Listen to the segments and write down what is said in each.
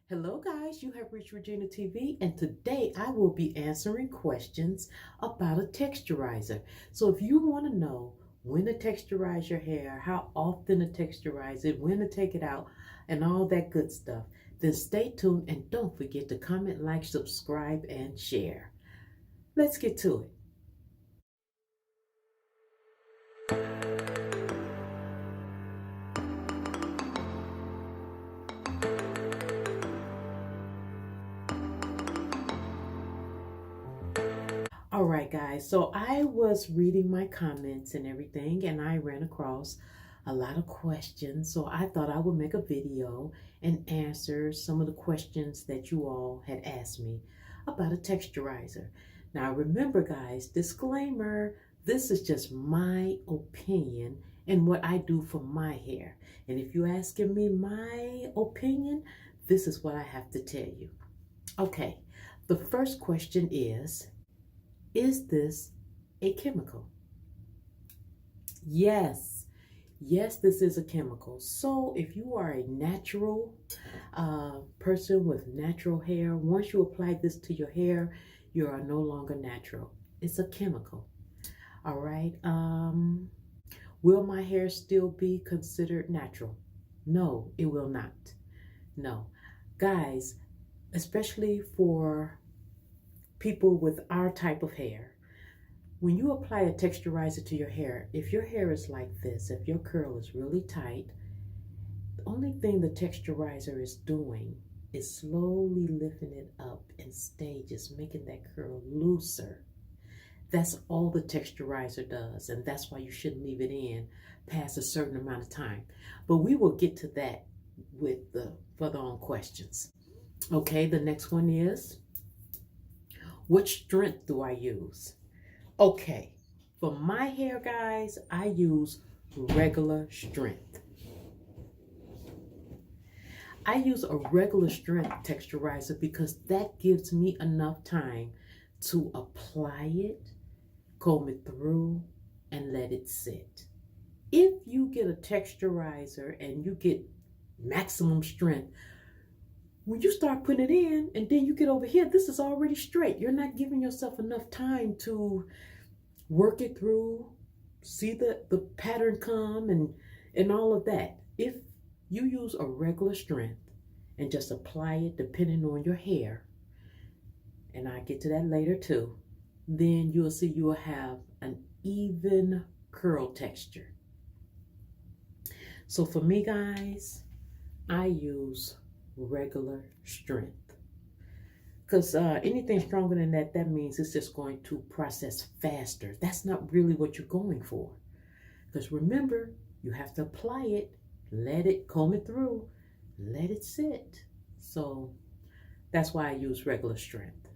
Hello guys, you have reached Regina TV and today I will be answering questions about a texturizer. So if you want to know when to texturize your hair, how often to texturize it, when to take it out, and all that good stuff, then stay tuned and don't forget to comment, like, subscribe, and share. Let's get to it. All right, guys, so I was reading my comments and everything, and I ran across a lot of questions. So I thought I would make a video and answer some of the questions that you all had asked me about a texturizer. Now, remember, guys, disclaimer, this is just my opinion and what I do for my hair. And if you're asking me my opinion, this is what I have to tell you. Okay, the first question is this a chemical? Yes, yes, this is a chemical. So if you are a natural person with natural hair, once you apply this to your hair, you are no longer natural. It's a chemical. All right. Will my hair still be considered natural? No, it will not. No. Guys, especially for people with our type of hair, when you apply a texturizer to your hair, if your hair is like this, if your curl is really tight, the only thing the texturizer is doing is slowly lifting it up in stages, making that curl looser. That's all the texturizer does, and that's why you shouldn't leave it in past a certain amount of time. But we will get to that with the further on questions. Okay, the next one is, what strength do I use? Okay, for my hair, guys, I use regular strength. I use a regular strength texturizer because that gives me enough time to apply it, comb it through, and let it sit. If you get a texturizer and you get maximum strength, when you start putting it in and then you get over here, this is already straight. You're not giving yourself enough time to work it through, see the pattern come and all of that. If you use a regular strength and just apply it depending on your hair, and I get to that later too, then you'll see you will have an even curl texture. So for me, guys, I use regular strength. Because anything stronger than that, that means it's just going to process faster. That's not really what you're going for. Because remember, you have to apply it, let it, comb it through, let it sit. So that's why I use regular strength.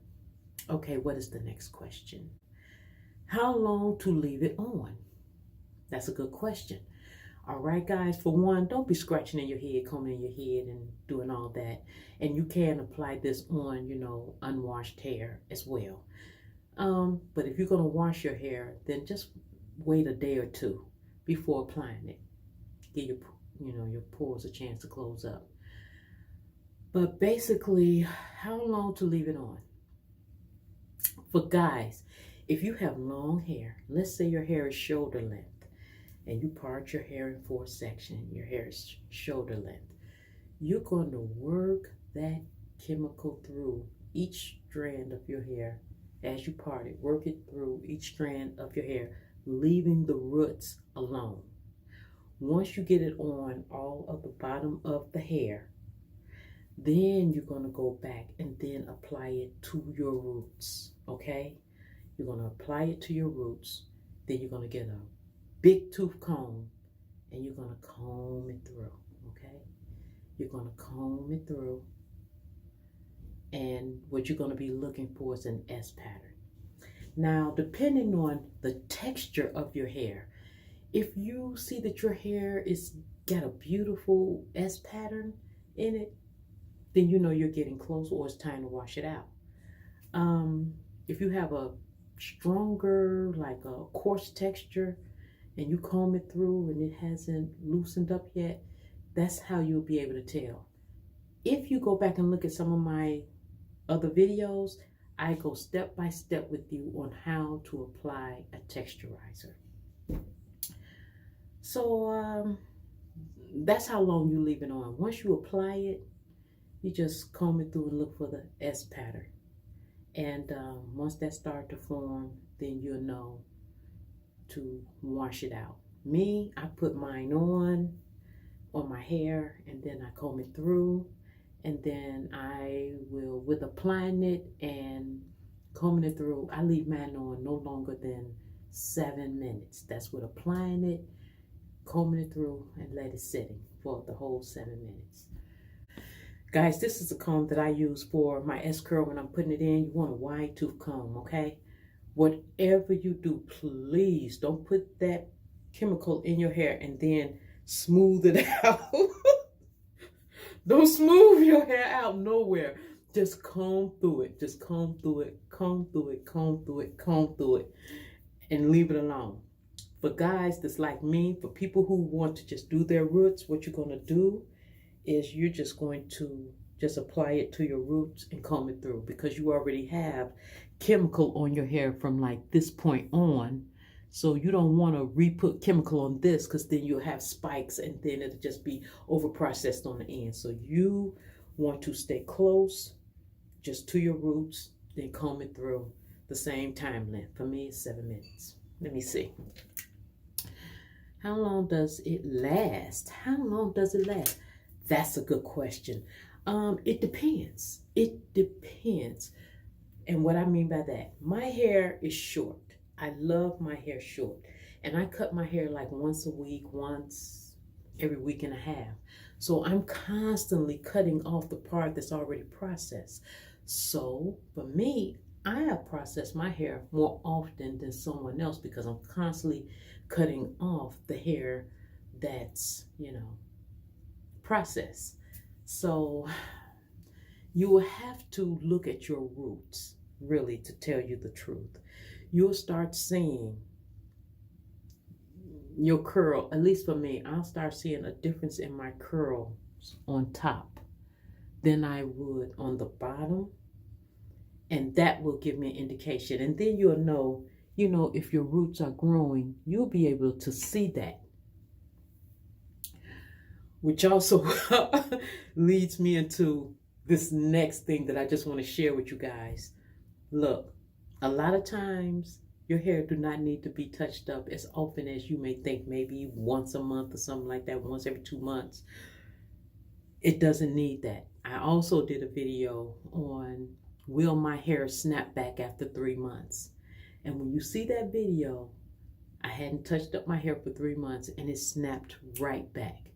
Okay, what is the next question? How long to leave it on? That's a good question. All right, guys, for one, don't be scratching in your head, combing in your head and doing all that. And you can apply this on, unwashed hair as well. But if you're going to wash your hair, then just wait a day or two before applying it. Give your pores a chance to close up. But basically, how long to leave it on? For guys, if you have long hair, let's say your hair is shoulder length, and you part your hair in 4 sections, your hair is shoulder length, you're going to work that chemical through each strand of your hair as you part it. Work it through each strand of your hair, leaving the roots alone. Once you get it on all of the bottom of the hair, then you're going to go back and then apply it to your roots, okay? You're going to apply it to your roots, then you're going to get a big tooth comb and you're going to comb it through, okay? You're going to comb it through, and what you're going to be looking for is an S pattern. Now, depending on the texture of your hair, if you see that your hair is got a beautiful S pattern in it, then you know you're getting close or it's time to wash it out. If you have a stronger, like a coarse texture, and you comb it through and it hasn't loosened up yet, that's how you'll be able to tell. If you go back and look at some of my other videos, I go step by step with you on how to apply a texturizer. So that's how long you leave it on. Once you apply it, you just comb it through and look for the S pattern. And once that starts to form, then you'll know to wash it out. Me, I put mine on my hair, and then I comb it through, and then I will, with applying it and combing it through, I leave mine on no longer than 7 minutes. That's with applying it, combing it through, and let it sitting for the whole 7 minutes. Guys, this is a comb that I use for my S-curl when I'm putting it in. You want a wide tooth comb, okay? Whatever you do, please don't put that chemical in your hair and then smooth it out. Don't smooth your hair out nowhere. Just comb through it. Just comb through it, comb through it, comb through it, comb through it, and leave it alone. For guys that's like me, for people who want to just do their roots, what you're going to do is you're just going to just apply it to your roots and comb it through, because you already have chemical on your hair from like this point on. So you don't want to re-put chemical on this, because then you'll have spikes and then it'll just be over processed on the end. So you want to stay close just to your roots, then comb it through the same time length. For me, it's 7 minutes. Let me see. How long does it last? How long does it last? That's a good question. It depends. It depends. And what I mean by that, my hair is short. I love my hair short. And I cut my hair like once a week, once every week and a half. So I'm constantly cutting off the part that's already processed. So for me, I have processed my hair more often than someone else, because I'm constantly cutting off the hair that's, processed. So you will have to look at your roots, really, to tell you the truth. You'll start seeing your curl, at least for me, I'll start seeing a difference in my curls on top than I would on the bottom. And that will give me an indication. And then you'll know, if your roots are growing, you'll be able to see that. Which also leads me into this next thing that I just want to share with you guys. Look, a lot of times your hair do not need to be touched up as often as you may think, maybe once a month or something like that, once every 2 months. It doesn't need that. I also did a video on, will my hair snap back after 3 months? And when you see that video, I hadn't touched up my hair for 3 months and it snapped right back.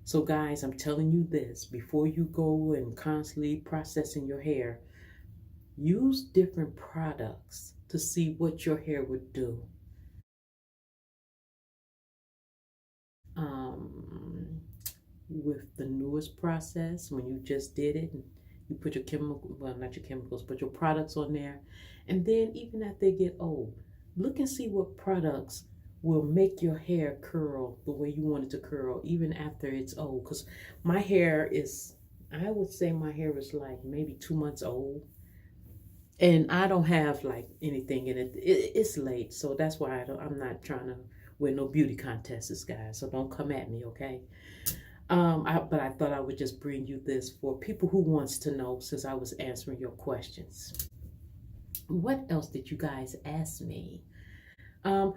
So guys, I'm telling you this, before you go and constantly processing your hair, use different products to see what your hair would do. With the newest process, when you just did it, you put your not your chemicals, but your products on there. And then even after they get old, look and see what products will make your hair curl the way you want it to curl, even after it's old. Because my hair is, I would say my hair is like maybe 2 months old. And I don't have like anything in it. It's late, so that's why I'm not trying to win no beauty contests, guys. So don't come at me, okay? But I thought I would just bring you this for people who wants to know, since I was answering your questions. What else did you guys ask me? Can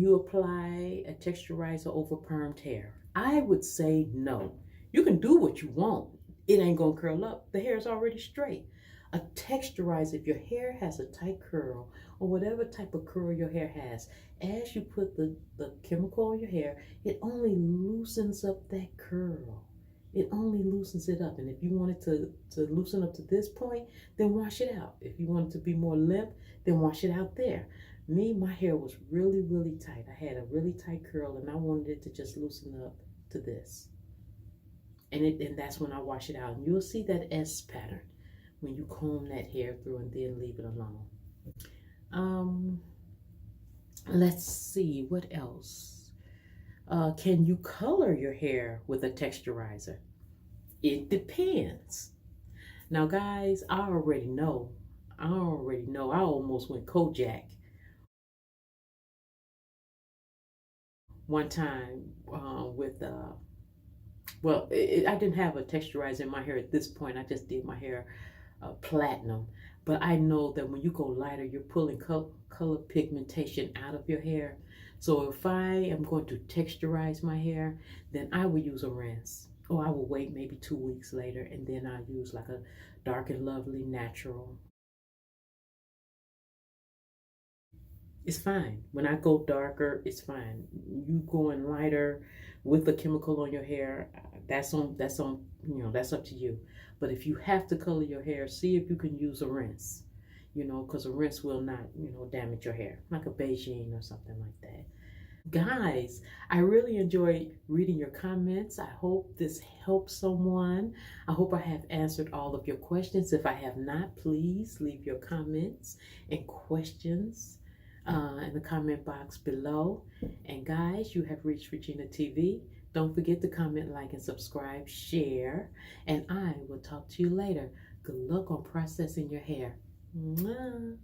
you apply a texturizer over permed hair? I would say no. You can do what you want. It ain't gonna curl up. The hair is already straight. A texturizer, if your hair has a tight curl or whatever type of curl your hair has, as you put the chemical on your hair, it only loosens up that curl. It only loosens it up. And if you want it to loosen up to this point, then wash it out. If you want it to be more limp, then wash it out there. Me, my hair was really, really tight. I had a really tight curl and I wanted it to just loosen up to this. And that's when I wash it out. And you'll see that S pattern when you comb that hair through and then leave it alone. Let's see, what else? Can you color your hair with a texturizer? It depends. Now, guys, I already know. I already know. I almost went Kojak one time with well, I didn't have a texturizer in my hair at this point. I just did my hair platinum. But I know that when you go lighter, you're pulling color pigmentation out of your hair. So if I am going to texturize my hair, then I will use a rinse. Or I will wait maybe 2 weeks later, and then I use like a Dark and Lovely natural. It's fine. When I go darker, it's fine. You going lighter with the chemical on your hair, that's on that's up to you. But if you have to color your hair, see if you can use a rinse. Because a rinse will not, damage your hair, like a Beijing or something like that. Guys, I really enjoyed reading your comments. I hope this helps someone. I hope I have answered all of your questions. If I have not, please leave your comments and questions in the comment box below. And guys, you have reached Regina TV. Don't forget to comment, like, and subscribe, share, and I will talk to you later. Good luck on processing your hair. Mwah.